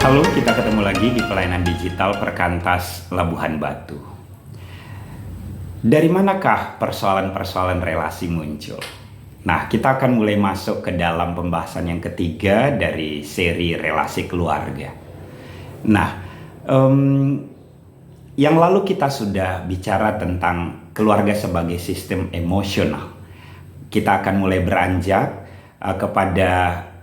Halo, kita ketemu lagi di pelayanan digital Perkantas Labuhan Batu. Dari manakah persoalan-persoalan relasi muncul? Nah, kita akan mulai masuk ke dalam pembahasan yang ketiga dari seri relasi keluarga. Nah, yang lalu kita sudah bicara tentang keluarga sebagai sistem emosional. Kita akan mulai beranjak kepada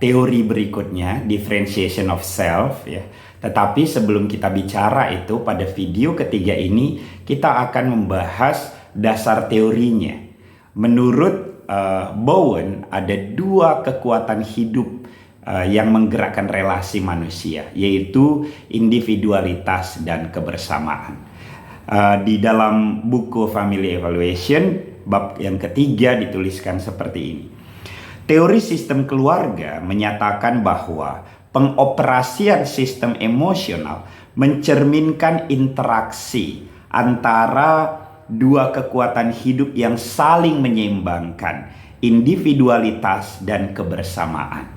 teori berikutnya, differentiation of self, ya. Tetapi sebelum kita bicara itu, pada video ketiga ini kita akan membahas dasar teorinya. Menurut Bowen, ada dua kekuatan hidup yang menggerakkan relasi manusia, yaitu individualitas dan kebersamaan. Di dalam buku Family Evaluation, bab yang ketiga dituliskan seperti ini. Teori sistem keluarga menyatakan bahwa pengoperasian sistem emosional mencerminkan interaksi antara dua kekuatan hidup yang saling menyeimbangkan, individualitas dan kebersamaan.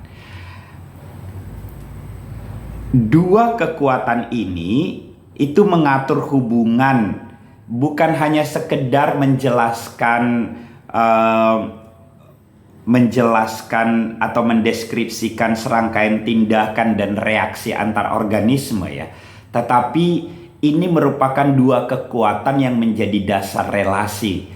Dua kekuatan ini itu mengatur hubungan, bukan hanya sekedar menjelaskan atau mendeskripsikan serangkaian tindakan dan reaksi antar organisme, ya. Tetapi ini merupakan dua kekuatan yang menjadi dasar relasi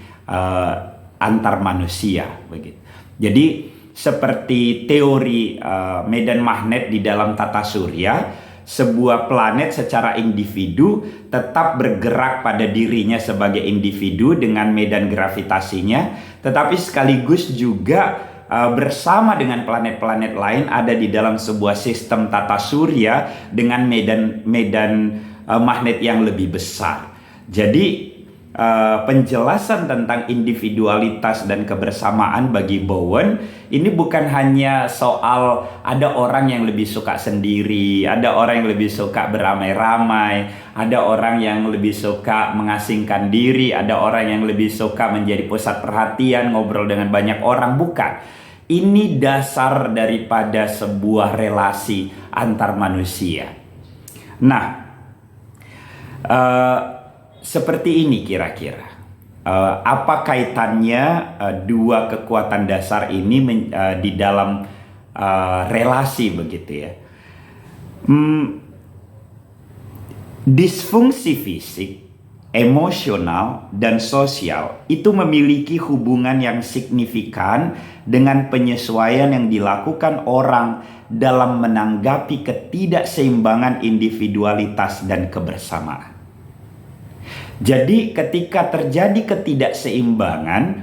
antar manusia, begitu. Jadi seperti teori medan magnet di dalam tata surya, sebuah planet secara individu tetap bergerak pada dirinya sebagai individu dengan medan gravitasinya, tetapi sekaligus juga bersama dengan planet-planet lain ada di dalam sebuah sistem tata surya dengan medan magnet yang lebih besar. Jadi penjelasan tentang individualitas dan kebersamaan bagi Bowen ini bukan hanya soal ada orang yang lebih suka sendiri, ada orang yang lebih suka beramai-ramai, ada orang yang lebih suka mengasingkan diri, ada orang yang lebih suka menjadi pusat perhatian, ngobrol dengan banyak orang. Bukan. Ini dasar daripada sebuah relasi antar manusia. Nah, seperti ini kira-kira. Apa kaitannya dua kekuatan dasar ini di dalam relasi, begitu ya? Disfungsi fisik, emosional, dan sosial itu memiliki hubungan yang signifikan dengan penyesuaian yang dilakukan orang dalam menanggapi ketidakseimbangan individualitas dan kebersamaan. Jadi ketika terjadi ketidakseimbangan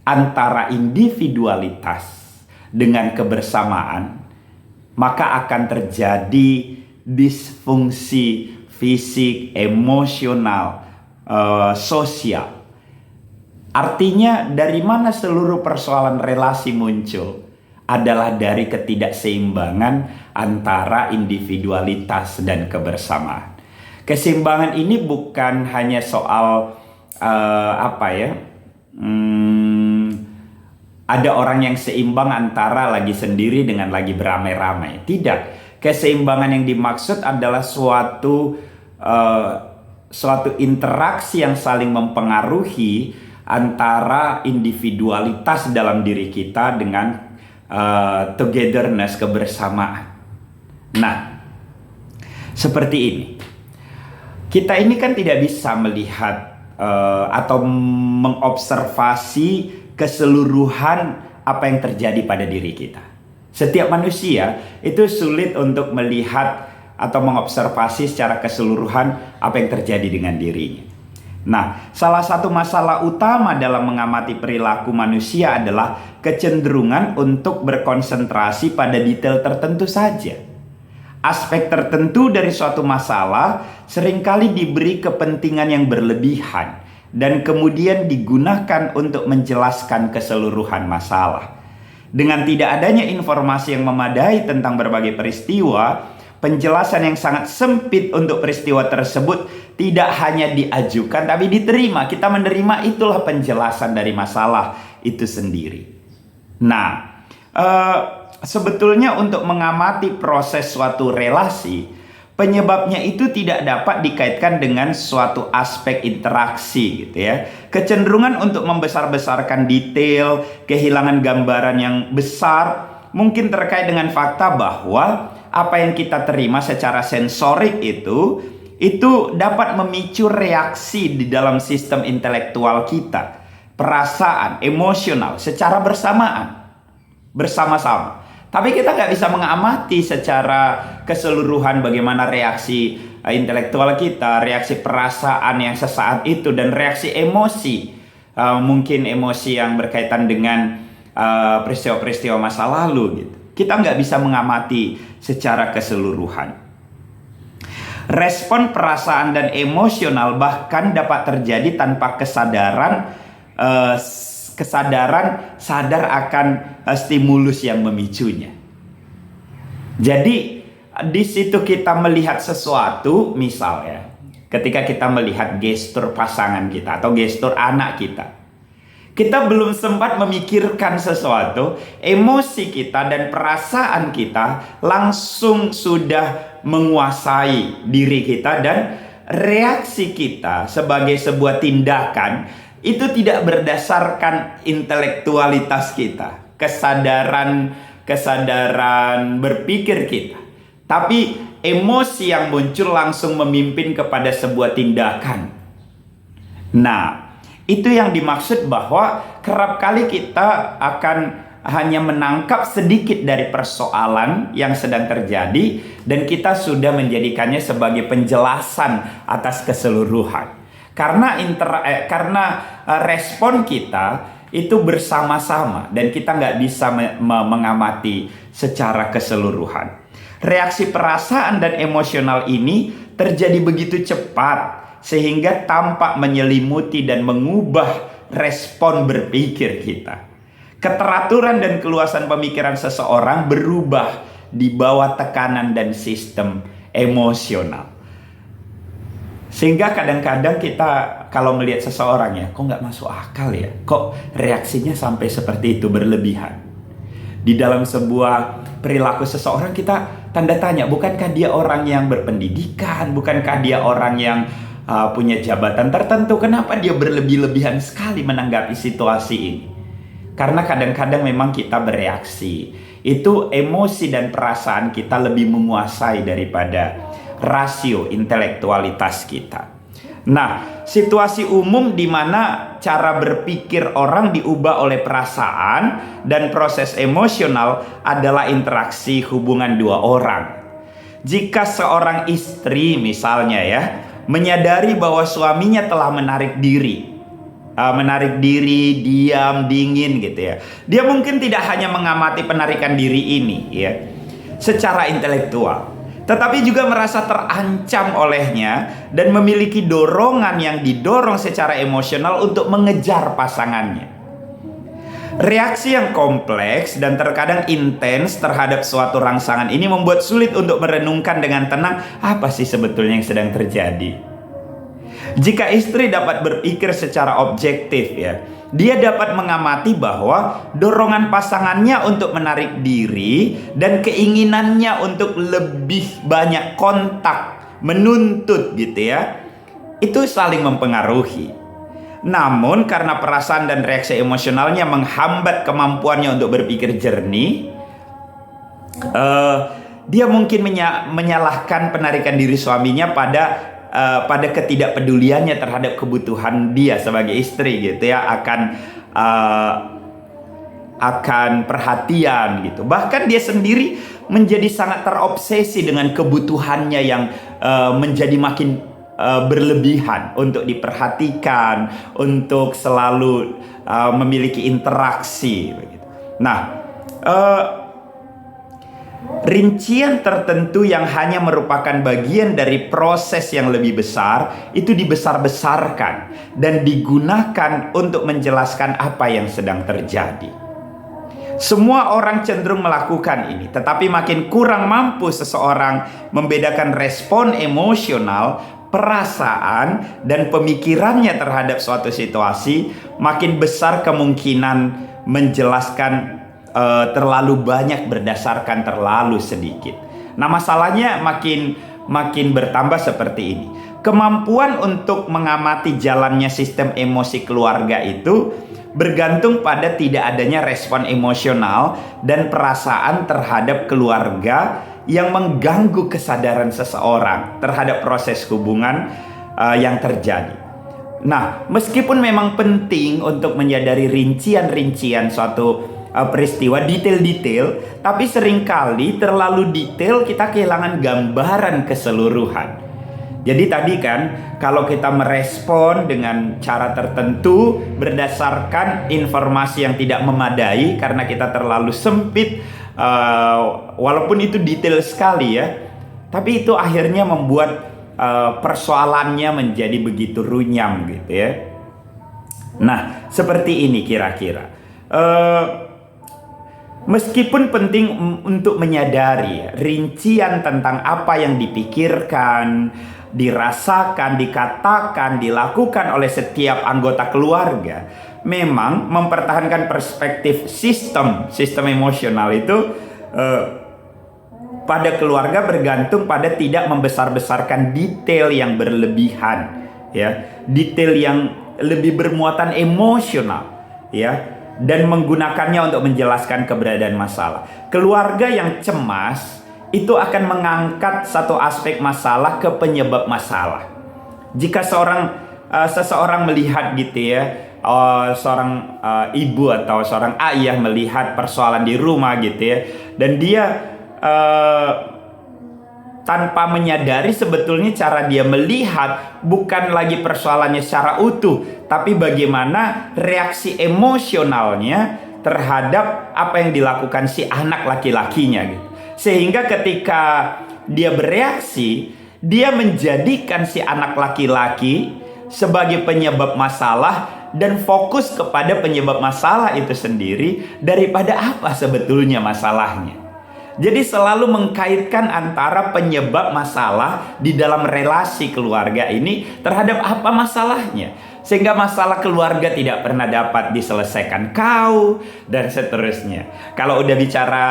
antara individualitas dengan kebersamaan, maka akan terjadi disfungsi fisik, emosional, sosial. Artinya dari mana seluruh persoalan relasi muncul? Adalah dari ketidakseimbangan antara individualitas dan kebersamaan. Keseimbangan ini bukan hanya soal ada orang yang seimbang antara lagi sendiri dengan lagi beramai-ramai. Tidak. Keseimbangan yang dimaksud adalah suatu interaksi yang saling mempengaruhi antara individualitas dalam diri kita dengan togetherness, kebersamaan. Nah, seperti ini. Kita ini kan tidak bisa melihat atau mengobservasi keseluruhan apa yang terjadi pada diri kita. Setiap manusia itu sulit untuk melihat atau mengobservasi secara keseluruhan apa yang terjadi dengan dirinya. Nah, salah satu masalah utama dalam mengamati perilaku manusia adalah kecenderungan untuk berkonsentrasi pada detail tertentu saja. Aspek tertentu dari suatu masalah seringkali diberi kepentingan yang berlebihan dan kemudian digunakan untuk menjelaskan keseluruhan masalah. Dengan tidak adanya informasi yang memadai tentang berbagai peristiwa, penjelasan yang sangat sempit untuk peristiwa tersebut tidak hanya diajukan tapi diterima. Kita menerima itulah penjelasan dari masalah itu sendiri. Nah, sebetulnya untuk mengamati proses suatu relasi, penyebabnya itu tidak dapat dikaitkan dengan suatu aspek interaksi gitu ya. Kecenderungan untuk membesar-besarkan detail, kehilangan gambaran yang besar, mungkin terkait dengan fakta bahwa apa yang kita terima secara sensorik itu dapat memicu reaksi di dalam sistem intelektual kita, perasaan, emosional secara bersama-sama. Tapi kita nggak bisa mengamati secara keseluruhan bagaimana reaksi intelektual kita, reaksi perasaan yang sesaat itu, dan reaksi emosi. Mungkin emosi yang berkaitan dengan peristiwa-peristiwa masa lalu gitu. Kita nggak bisa mengamati secara keseluruhan. Respon perasaan dan emosional bahkan dapat terjadi tanpa kesadaran sadar akan stimulus yang memicunya. Jadi di situ kita melihat sesuatu, misalnya ketika kita melihat gestur pasangan kita atau gestur anak kita belum sempat memikirkan sesuatu, emosi kita dan perasaan kita langsung sudah menguasai diri kita, dan reaksi kita sebagai sebuah tindakan itu tidak berdasarkan intelektualitas kita, kesadaran berpikir kita, tapi emosi yang muncul langsung memimpin kepada sebuah tindakan. Nah, itu yang dimaksud bahwa kerap kali kita akan hanya menangkap sedikit dari persoalan yang sedang terjadi, dan kita sudah menjadikannya sebagai penjelasan atas keseluruhan. Karena respon kita itu bersama-sama, dan kita nggak bisa mengamati secara keseluruhan. Reaksi perasaan dan emosional ini terjadi begitu cepat sehingga tampak menyelimuti dan mengubah respon berpikir kita. Keteraturan dan keluasan pemikiran seseorang berubah di bawah tekanan dan sistem emosional. Sehingga kadang-kadang kita kalau melihat seseorang, ya, kok nggak masuk akal ya? Kok reaksinya sampai seperti itu, berlebihan? Di dalam sebuah perilaku seseorang kita tanda tanya, bukankah dia orang yang berpendidikan? Bukankah dia orang yang punya jabatan tertentu? Kenapa dia berlebih-lebihan sekali menanggapi situasi ini? Karena kadang-kadang memang kita bereaksi. Itu emosi dan perasaan kita lebih menguasai daripada rasio intelektualitas kita. Nah, situasi umum di mana cara berpikir orang diubah oleh perasaan dan proses emosional adalah interaksi hubungan dua orang. Jika seorang istri misalnya ya, menyadari bahwa suaminya telah menarik diri, diam, dingin gitu ya. Dia mungkin tidak hanya mengamati penarikan diri ini ya secara intelektual, tetapi juga merasa terancam olehnya dan memiliki dorongan yang didorong secara emosional untuk mengejar pasangannya. Reaksi yang kompleks dan terkadang intens terhadap suatu rangsangan ini membuat sulit untuk merenungkan dengan tenang apa sih sebetulnya yang sedang terjadi. Jika istri dapat berpikir secara objektif ya, dia dapat mengamati bahwa dorongan pasangannya untuk menarik diri dan keinginannya untuk lebih banyak kontak, menuntut gitu ya, itu saling mempengaruhi. Namun karena perasaan dan reaksi emosionalnya menghambat kemampuannya untuk berpikir jernih, dia mungkin menyalahkan penarikan diri suaminya pada ketidakpeduliannya terhadap kebutuhan dia sebagai istri gitu ya, akan perhatian gitu. Bahkan dia sendiri menjadi sangat terobsesi dengan kebutuhannya yang menjadi makin berlebihan untuk diperhatikan, untuk selalu memiliki interaksi begitu. Nah, rincian tertentu yang hanya merupakan bagian dari proses yang lebih besar itu dibesar-besarkan dan digunakan untuk menjelaskan apa yang sedang terjadi. Semua orang cenderung melakukan ini, tetapi makin kurang mampu seseorang membedakan respon emosional, perasaan, dan pemikirannya terhadap suatu situasi, makin besar kemungkinan menjelaskan terlalu banyak berdasarkan terlalu sedikit. Nah, masalahnya makin makin bertambah seperti ini. Kemampuan untuk mengamati jalannya sistem emosi keluarga itu bergantung pada tidak adanya respon emosional dan perasaan terhadap keluarga yang mengganggu kesadaran seseorang terhadap proses hubungan yang terjadi. Nah, meskipun memang penting untuk menyadari rincian-rincian suatu peristiwa, detail-detail, tapi seringkali terlalu detail kita kehilangan gambaran keseluruhan. Jadi tadi kan, kalau kita merespon dengan cara tertentu berdasarkan informasi yang tidak memadai karena kita terlalu sempit, walaupun itu detail sekali ya, tapi itu akhirnya membuat persoalannya menjadi begitu runyam gitu ya. Nah, seperti ini kira-kira. Meskipun penting untuk menyadari rincian tentang apa yang dipikirkan, dirasakan, dikatakan, dilakukan oleh setiap anggota keluarga, memang mempertahankan perspektif sistem emosional itu pada keluarga bergantung pada tidak membesar-besarkan detail yang berlebihan, ya, detail yang lebih bermuatan emosional, ya, dan menggunakannya untuk menjelaskan keberadaan masalah. Keluarga yang cemas itu akan mengangkat satu aspek masalah ke penyebab masalah. Jika seseorang melihat gitu ya, seorang ibu atau seorang ayah melihat persoalan di rumah gitu ya, dan dia tanpa menyadari sebetulnya cara dia melihat bukan lagi persoalannya secara utuh, tapi bagaimana reaksi emosionalnya terhadap apa yang dilakukan si anak laki-lakinya gitu. Sehingga ketika dia bereaksi, dia menjadikan si anak laki-laki sebagai penyebab masalah dan fokus kepada penyebab masalah itu sendiri daripada apa sebetulnya masalahnya. Jadi selalu mengkaitkan antara penyebab masalah di dalam relasi keluarga ini terhadap apa masalahnya. Sehingga masalah keluarga tidak pernah dapat diselesaikan dan seterusnya. Kalau udah bicara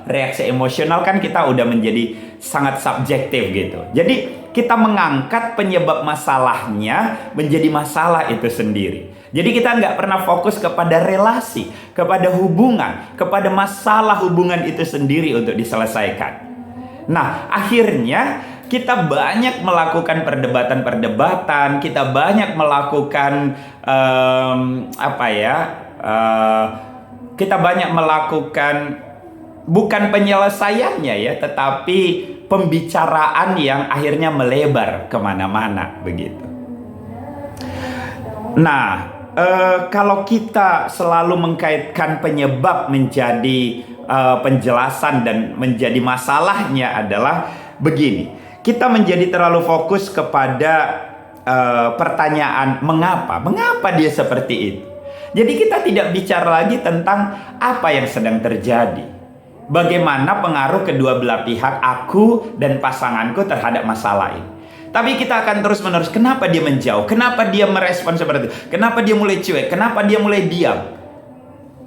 reaksi emosional kan kita udah menjadi sangat subjektif gitu. Jadi kita mengangkat penyebab masalahnya menjadi masalah itu sendiri. Jadi kita nggak pernah fokus kepada relasi, kepada hubungan, kepada masalah hubungan itu sendiri untuk diselesaikan. Nah, akhirnya kita banyak melakukan perdebatan-perdebatan, kita banyak melakukan kita banyak melakukan bukan penyelesaiannya ya, tetapi pembicaraan yang akhirnya melebar kemana-mana begitu. Nah, kalau kita selalu mengkaitkan penyebab menjadi penjelasan dan menjadi masalahnya adalah begini, kita menjadi terlalu fokus kepada pertanyaan mengapa dia seperti itu. Jadi kita tidak bicara lagi tentang apa yang sedang terjadi, bagaimana pengaruh kedua belah pihak, aku dan pasanganku terhadap masalah ini. Tapi kita akan terus-menerus, kenapa dia menjauh? Kenapa dia merespon seperti itu? Kenapa dia mulai cuek? Kenapa dia mulai diam?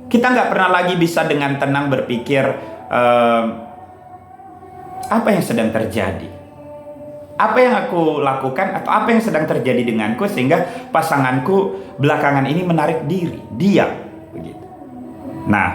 Kita nggak pernah lagi bisa dengan tenang berpikir, apa yang sedang terjadi? Apa yang aku lakukan atau apa yang sedang terjadi denganku sehingga pasanganku belakangan ini menarik diri, diam, begitu. Nah,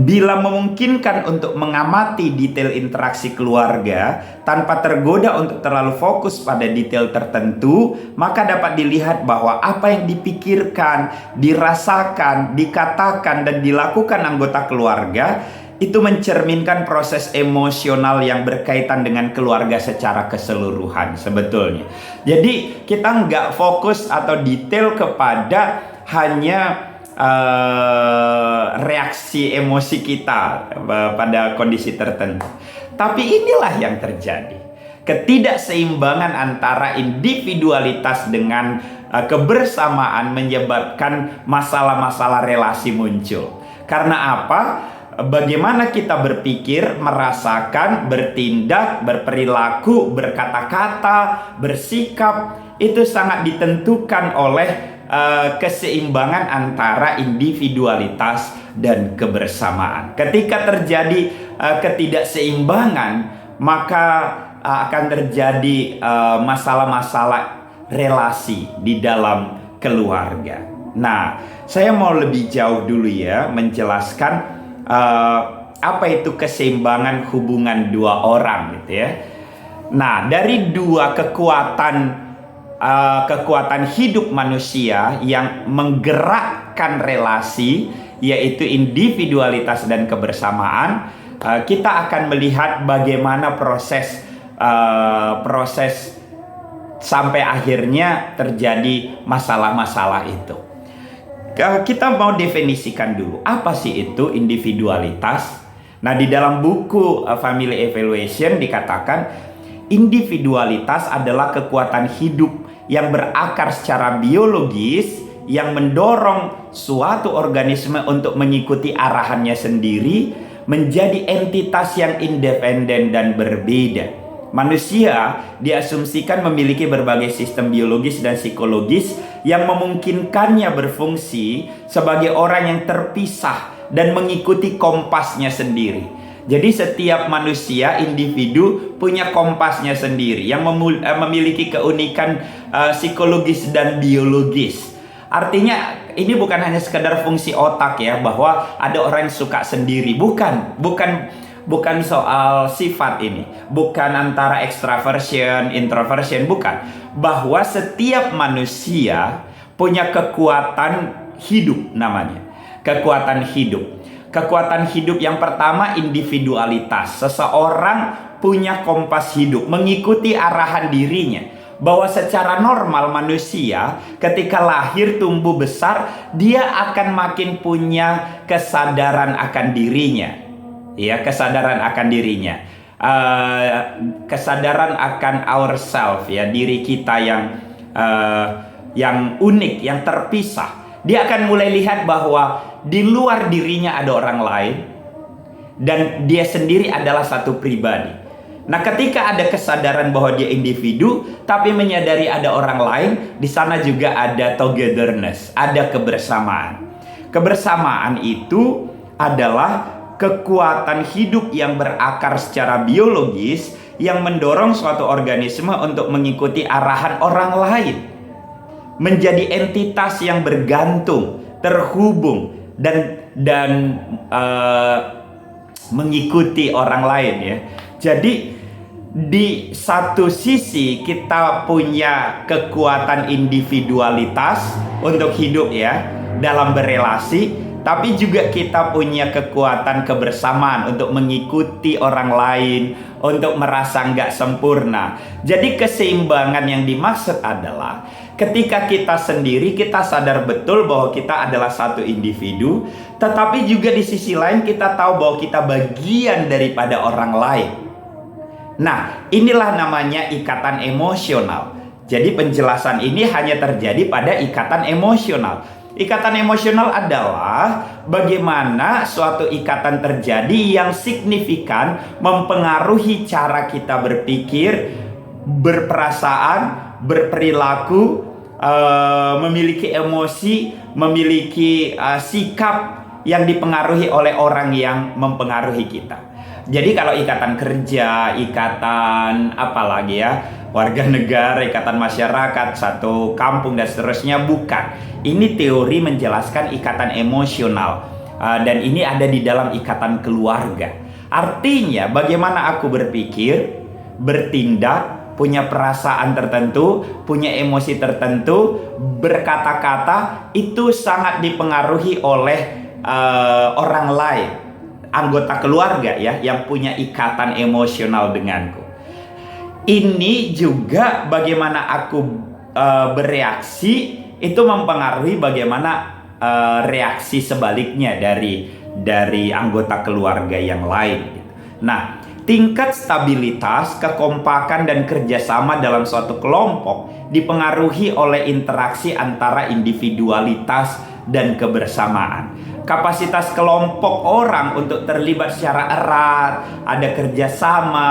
bila memungkinkan untuk mengamati detail interaksi keluarga tanpa tergoda untuk terlalu fokus pada detail tertentu, maka dapat dilihat bahwa apa yang dipikirkan, dirasakan, dikatakan, dan dilakukan anggota keluarga itu mencerminkan proses emosional yang berkaitan dengan keluarga secara keseluruhan sebetulnya. Jadi kita nggak fokus atau detail kepada hanya reaksi emosi kita pada kondisi tertentu. Tapi inilah yang terjadi. Ketidakseimbangan antara individualitas dengan kebersamaan menyebabkan masalah-masalah relasi muncul. Karena apa? Bagaimana kita berpikir, merasakan, bertindak, berperilaku, berkata-kata, bersikap, itu sangat ditentukan oleh keseimbangan antara individualitas dan kebersamaan. Ketika terjadi ketidakseimbangan, maka akan terjadi masalah-masalah relasi di dalam keluarga. Nah, saya mau lebih jauh dulu ya menjelaskan apa itu keseimbangan hubungan dua orang gitu ya. Nah, dari dua kekuatan hidup manusia yang menggerakkan relasi, yaitu individualitas dan kebersamaan, kita akan melihat bagaimana proses sampai akhirnya terjadi masalah-masalah itu. Kita mau definisikan dulu, apa sih itu individualitas? Nah, di dalam buku Family Evaluation dikatakan individualitas adalah kekuatan hidup yang berakar secara biologis yang mendorong suatu organisme untuk mengikuti arahannya sendiri menjadi entitas yang independen dan berbeda. Manusia diasumsikan memiliki berbagai sistem biologis dan psikologis yang memungkinkannya berfungsi sebagai orang yang terpisah dan mengikuti kompasnya sendiri. Jadi setiap manusia, individu punya kompasnya sendiri yang memiliki keunikan psikologis dan biologis. Artinya ini bukan hanya sekedar fungsi otak ya, bahwa ada orang yang suka sendiri. Bukan soal sifat ini, bukan antara extraversion, introversion, bukan. Bahwa setiap manusia punya kekuatan hidup namanya. Kekuatan hidup. Kekuatan hidup yang pertama individualitas. Seseorang punya kompas hidup, mengikuti arahan dirinya. Bahwa secara normal manusia ketika lahir tumbuh besar, dia akan makin punya kesadaran akan dirinya. Ya, kesadaran akan dirinya. Kesadaran akan ourself, ya, diri kita yang unik, yang terpisah. Dia akan mulai lihat bahwa di luar dirinya ada orang lain dan dia sendiri adalah satu pribadi. Nah, ketika ada kesadaran bahwa dia individu tapi menyadari ada orang lain, di sana juga ada togetherness, ada kebersamaan. Kebersamaan itu adalah kekuatan hidup yang berakar secara biologis yang mendorong suatu organisme untuk mengikuti arahan orang lain, menjadi entitas yang bergantung, terhubung dan mengikuti orang lain ya. Jadi di satu sisi kita punya kekuatan individualitas untuk hidup ya dalam berelasi, tapi juga kita punya kekuatan kebersamaan untuk mengikuti orang lain, untuk merasa nggak sempurna. Jadi keseimbangan yang dimaksud adalah ketika kita sendiri, kita sadar betul bahwa kita adalah satu individu, tetapi juga di sisi lain kita tahu bahwa kita bagian daripada orang lain. Nah, inilah namanya ikatan emosional. Jadi penjelasan ini hanya terjadi pada ikatan emosional. Ikatan emosional adalah bagaimana suatu ikatan terjadi yang signifikan mempengaruhi cara kita berpikir, berperasaan, berperilaku, memiliki emosi, memiliki sikap yang dipengaruhi oleh orang yang mempengaruhi kita. Jadi kalau ikatan kerja, ikatan apalagi ya, warga negara, ikatan masyarakat, satu kampung dan seterusnya, bukan. Ini teori menjelaskan ikatan emosional, dan ini ada di dalam ikatan keluarga. Artinya bagaimana aku berpikir, bertindak, punya perasaan tertentu, punya emosi tertentu, berkata-kata, itu sangat dipengaruhi oleh orang lain, anggota keluarga ya, yang punya ikatan emosional denganku. Ini juga bagaimana aku bereaksi, itu mempengaruhi bagaimana reaksi sebaliknya dari anggota keluarga yang lain. Nah, tingkat stabilitas, kekompakan dan kerjasama dalam suatu kelompok dipengaruhi oleh interaksi antara individualitas dan kebersamaan. Kapasitas kelompok orang untuk terlibat secara erat, ada kerjasama,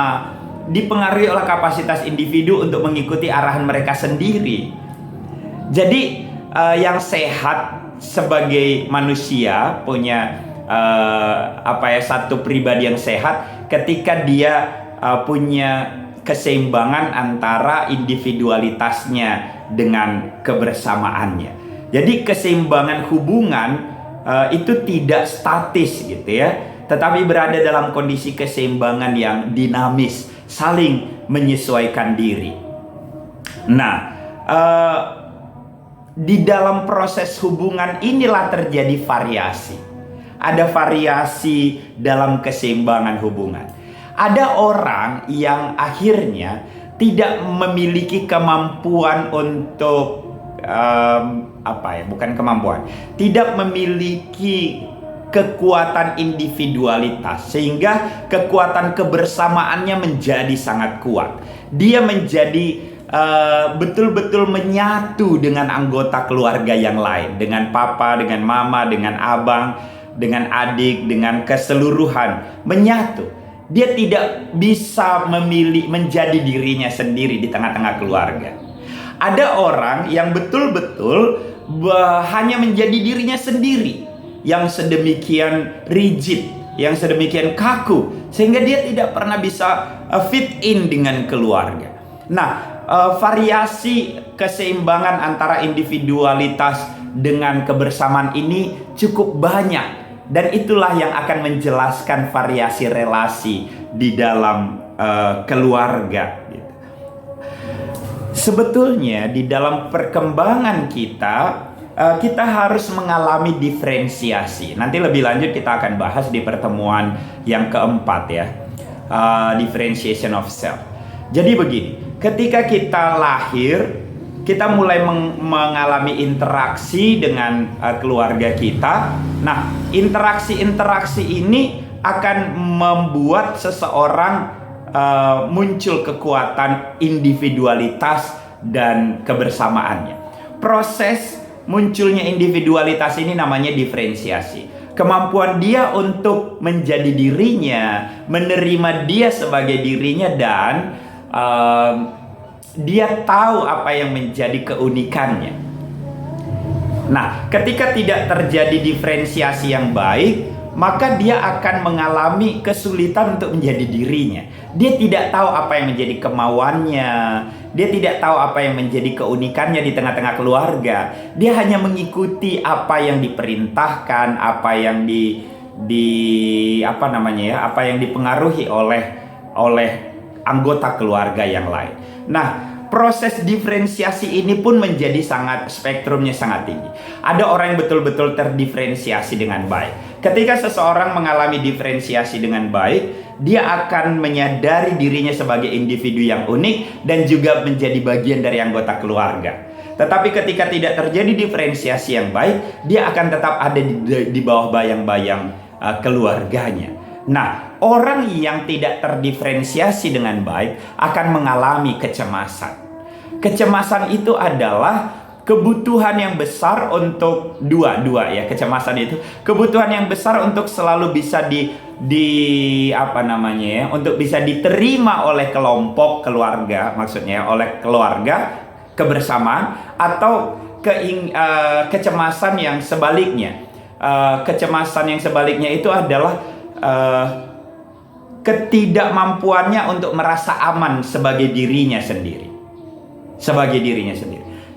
dipengaruhi oleh kapasitas individu untuk mengikuti arahan mereka sendiri. Jadi yang sehat sebagai manusia, punya satu pribadi yang sehat ketika dia punya keseimbangan antara individualitasnya dengan kebersamaannya. Jadi keseimbangan hubungan itu tidak statis gitu ya, tetapi berada dalam kondisi keseimbangan yang dinamis, saling menyesuaikan diri. Nah, di dalam proses hubungan inilah terjadi variasi. Ada variasi dalam keseimbangan hubungan. Ada orang yang akhirnya tidak memiliki kemampuan untuk tidak memiliki kekuatan individualitas, sehingga kekuatan kebersamaannya menjadi sangat kuat. Dia menjadi betul-betul menyatu dengan anggota keluarga yang lain, dengan papa, dengan mama, dengan abang, dengan adik, dengan keseluruhan, menyatu. Dia tidak bisa memilih menjadi dirinya sendiri di tengah-tengah keluarga. Ada orang yang betul-betul hanya menjadi dirinya sendiri, yang sedemikian rigid, yang sedemikian kaku, sehingga dia tidak pernah bisa fit in dengan keluarga. Nah, variasi keseimbangan antara individualitas dengan kebersamaan ini cukup banyak, dan itulah yang akan menjelaskan variasi relasi di dalam keluarga gitu. Sebetulnya di dalam perkembangan kita harus mengalami diferensiasi. Nanti lebih lanjut kita akan bahas di pertemuan yang keempat ya, differentiation of self. Jadi begini, ketika kita lahir, kita mulai mengalami interaksi dengan keluarga kita. Nah, interaksi ini akan membuat seseorang muncul kekuatan individualitas dan kebersamaannya. Proses munculnya individualitas ini namanya diferensiasi. Kemampuan dia untuk menjadi dirinya, menerima dia sebagai dirinya, dan dia tahu apa yang menjadi keunikannya. Nah, ketika tidak terjadi diferensiasi yang baik, maka dia akan mengalami kesulitan untuk menjadi dirinya. Dia tidak tahu apa yang menjadi kemauannya. Dia tidak tahu apa yang menjadi keunikannya di tengah-tengah keluarga. Dia hanya mengikuti apa yang diperintahkan, apa yang apa yang dipengaruhi oleh anggota keluarga yang lain. Nah, proses diferensiasi ini pun menjadi spektrumnya sangat tinggi. Ada orang yang betul-betul terdiferensiasi dengan baik. Ketika seseorang mengalami diferensiasi dengan baik, dia akan menyadari dirinya sebagai individu yang unik dan juga menjadi bagian dari anggota keluarga. Tetapi ketika tidak terjadi diferensiasi yang baik, dia akan tetap ada di bawah bayang-bayang keluarganya. Nah, orang yang tidak terdiferensiasi dengan baik akan mengalami kecemasan. Kecemasan itu untuk kebutuhan yang besar untuk kecemasan itu kebutuhan yang besar untuk selalu bisa untuk bisa diterima oleh kelompok keluarga, maksudnya oleh keluarga, kebersamaan, atau kecemasan yang sebaliknya. Kecemasan yang sebaliknya itu adalah ketidakmampuannya untuk merasa aman sebagai dirinya sendiri.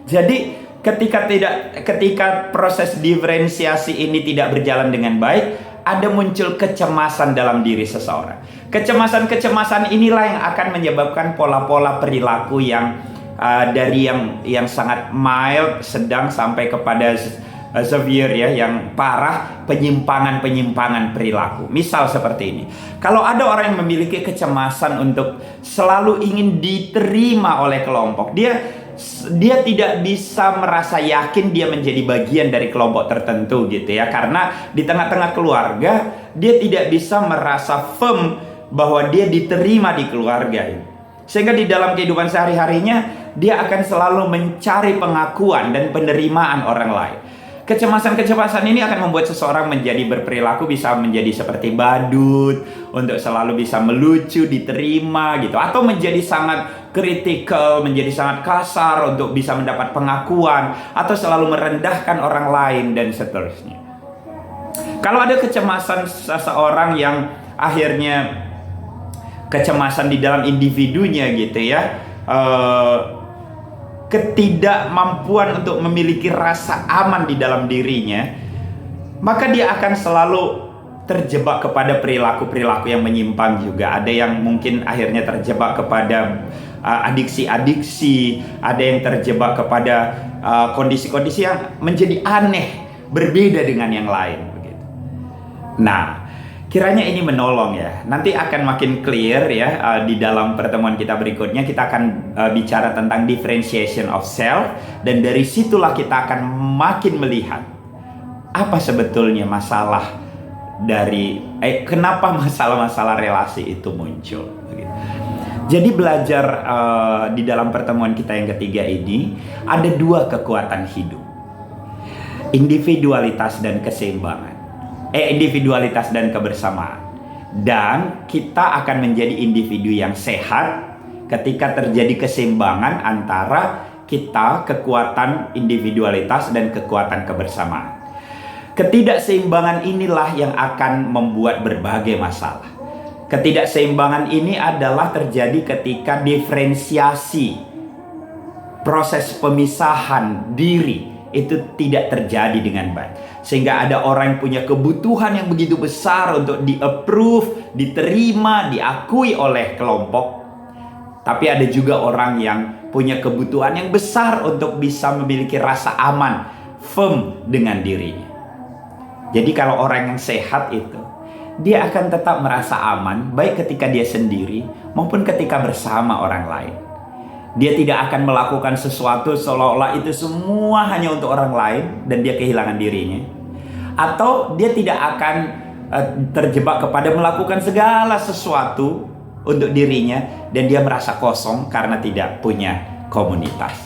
Jadi ketika proses diferensiasi ini tidak berjalan dengan baik, ada muncul kecemasan dalam diri seseorang. Kecemasan inilah yang akan menyebabkan pola-pola perilaku yang dari yang sangat mild, sedang, sampai kepada severe ya, yang parah, penyimpangan perilaku. Misal seperti ini. Kalau ada orang yang memiliki kecemasan untuk selalu ingin diterima oleh kelompok, dia tidak bisa merasa yakin dia menjadi bagian dari kelompok tertentu gitu ya, karena di tengah-tengah keluarga dia tidak bisa merasa firm bahwa dia diterima di keluarga ini. Sehingga di dalam kehidupan sehari-harinya dia akan selalu mencari pengakuan dan penerimaan orang lain. Kecemasan-kecemasan ini akan membuat seseorang menjadi berperilaku bisa menjadi seperti badut, untuk selalu bisa melucu, diterima gitu, atau menjadi sangat kritikal, menjadi sangat kasar untuk bisa mendapat pengakuan, atau selalu merendahkan orang lain dan seterusnya. Kalau ada kecemasan seseorang yang akhirnya kecemasan di dalam individunya gitu ya, ketidakmampuan untuk memiliki rasa aman di dalam dirinya, maka dia akan selalu terjebak kepada perilaku-perilaku yang menyimpang juga. Ada yang mungkin akhirnya terjebak kepada adiksi-adiksi, ada yang terjebak kepada kondisi-kondisi yang menjadi aneh, berbeda dengan yang lain begitu. Nah, kiranya ini menolong ya. Nanti akan makin clear ya di dalam pertemuan kita berikutnya. Kita akan bicara tentang differentiation of self, dan dari situlah kita akan makin melihat apa sebetulnya masalah dari kenapa masalah-masalah relasi itu muncul begitu. Jadi belajar di dalam pertemuan kita yang ketiga ini ada dua kekuatan hidup, individualitas dan keseimbangan. Individualitas dan kebersamaan. Dan kita akan menjadi individu yang sehat ketika terjadi keseimbangan antara kita, kekuatan individualitas dan kekuatan kebersamaan. Ketidakseimbangan inilah yang akan membuat berbagai masalah. Ketidakseimbangan ini adalah terjadi ketika diferensiasi, proses pemisahan diri itu tidak terjadi dengan baik, sehingga ada orang yang punya kebutuhan yang begitu besar untuk di-approve, diterima, diakui oleh kelompok. Tapi ada juga orang yang punya kebutuhan yang besar untuk bisa memiliki rasa aman, firm dengan dirinya. Jadi kalau orang yang sehat itu, dia akan tetap merasa aman baik ketika dia sendiri maupun ketika bersama orang lain. Dia tidak akan melakukan sesuatu seolah-olah itu semua hanya untuk orang lain dan dia kehilangan dirinya. Atau dia tidak akan terjebak kepada melakukan segala sesuatu untuk dirinya dan dia merasa kosong karena tidak punya komunitas.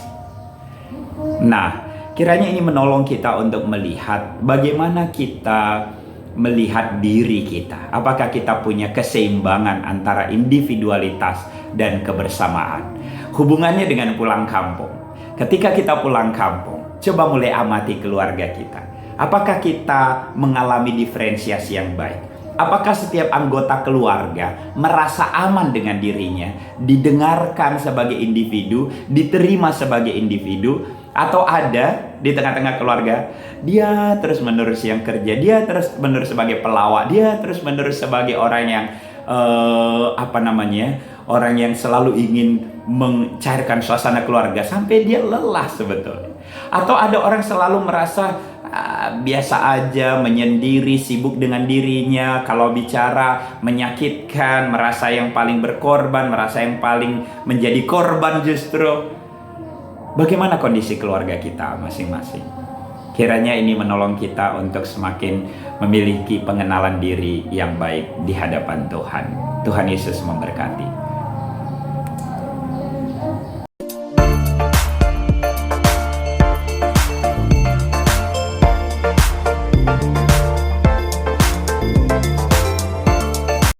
Nah, kiranya ini menolong kita untuk melihat bagaimana kita melihat diri kita. Apakah kita punya keseimbangan antara individualitas dan kebersamaan? Hubungannya dengan pulang kampung. Ketika kita pulang kampung, coba mulai amati keluarga kita. Apakah kita mengalami diferensiasi yang baik? Apakah setiap anggota keluarga merasa aman dengan dirinya, didengarkan sebagai individu, diterima sebagai individu? Atau ada di tengah-tengah keluarga, dia terus-menerus yang kerja, dia terus-menerus sebagai pelawak, dia terus-menerus sebagai orang yang orang yang selalu ingin mencairkan suasana keluarga sampai dia lelah sebetulnya. Atau ada orang selalu merasa biasa aja, menyendiri, sibuk dengan dirinya, kalau bicara menyakitkan, merasa yang paling berkorban, merasa yang paling menjadi korban justru. Bagaimana kondisi keluarga kita masing-masing? Kiranya ini menolong kita untuk semakin memiliki pengenalan diri yang baik di hadapan Tuhan. Tuhan Yesus memberkati.